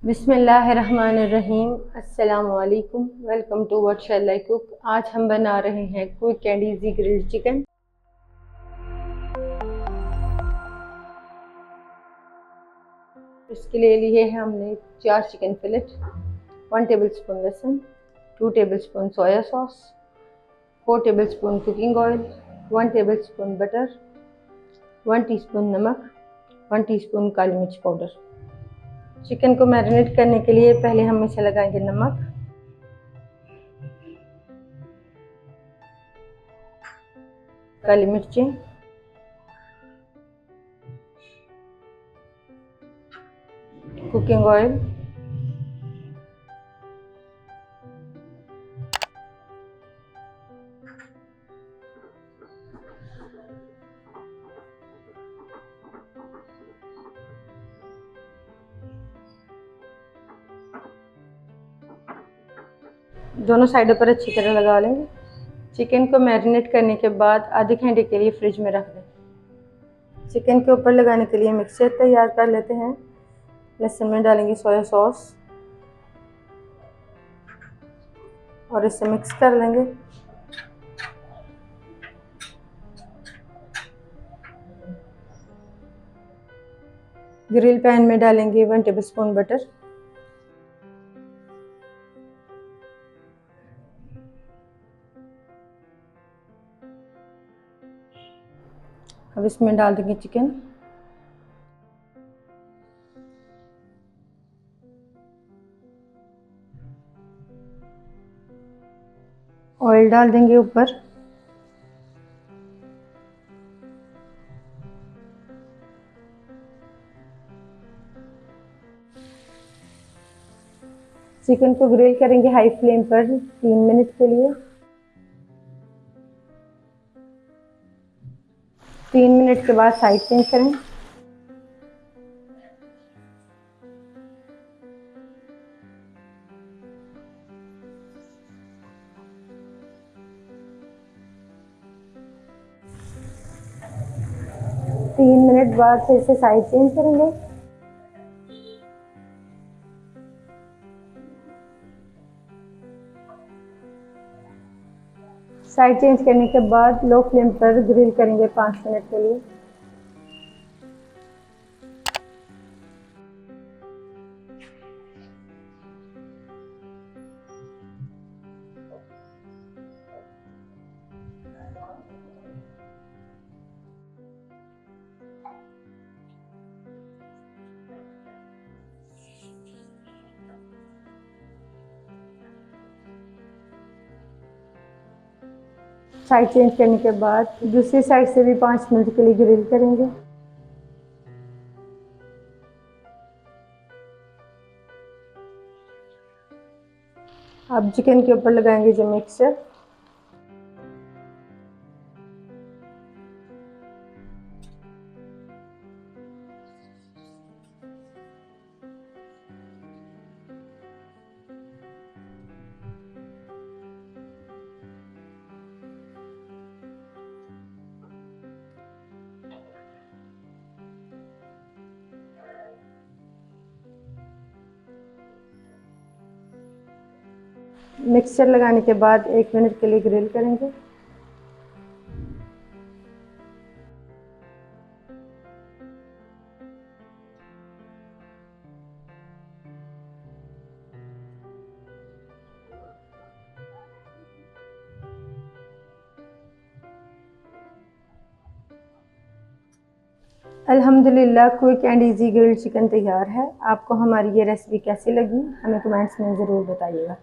बिस्मिल्लाहिर्रहमानिर्रहीम। अस्सलामुअलैकुम। Welcome to what shall I cook. आज हम बना रहे हैं quick and easy grilled chicken. इसके लिए लिए हैं हमने 4 चिकन फिलेट, 1 टेबलस्पून लहसुन, 2 tablespoon soya sauce, 4 tablespoon cooking oil, 1 tablespoon butter, 1 teaspoon नमक, 1 टीस्पून काली मिर्च पाउडर। चिकन को मैरिनेट करने के लिए पहले हम इसे लगाएंगे नमक, काली मिर्चें, कुकिंग ऑयल, दोनों साइडों पर अच्छी तरह लगा लेंगे। चिकन को मैरिनेट करने के बाद आधे घंटे के लिए फ्रिज में रख दें। चिकन के ऊपर लगाने के लिए मिक्सचर तैयार कर लेते हैं। लहसुन में डालेंगे सोया सॉस और इसे मिक्स कर लेंगे। ग्रिल पैन में डालेंगे 1 टेबलस्पून बटर, अब इसमें डाल देंगे चिकन, ऑयल डाल देंगे ऊपर, चिकन को ग्रिल करेंगे हाई फ्लेम पर 3 मिनट के लिए। 3 मिनट के बाद साइड चेंज करें। तीन मिनट बाद फिर से साइड चेंज करेंगे। साइड चेंज करने के बाद लो फ्लेम पर ग्रिल करेंगे 5 मिनट के लिए। साइड चेंज करने के बाद दूसरी साइड से भी 5 मिनट के लिए ग्रिल करेंगे। अब चिकन के ऊपर लगाएंगे जो मिक्सचर, मिक्सचर लगाने के बाद 1 मिनट के लिए ग्रिल करेंगे। अल्हम्दुलिल्लाह quick and easy grilled chicken तैयार है। आपको हमारी ये रेसिपी कैसी लगी हमें कमेंट्स में ज़रूर बताइएगा।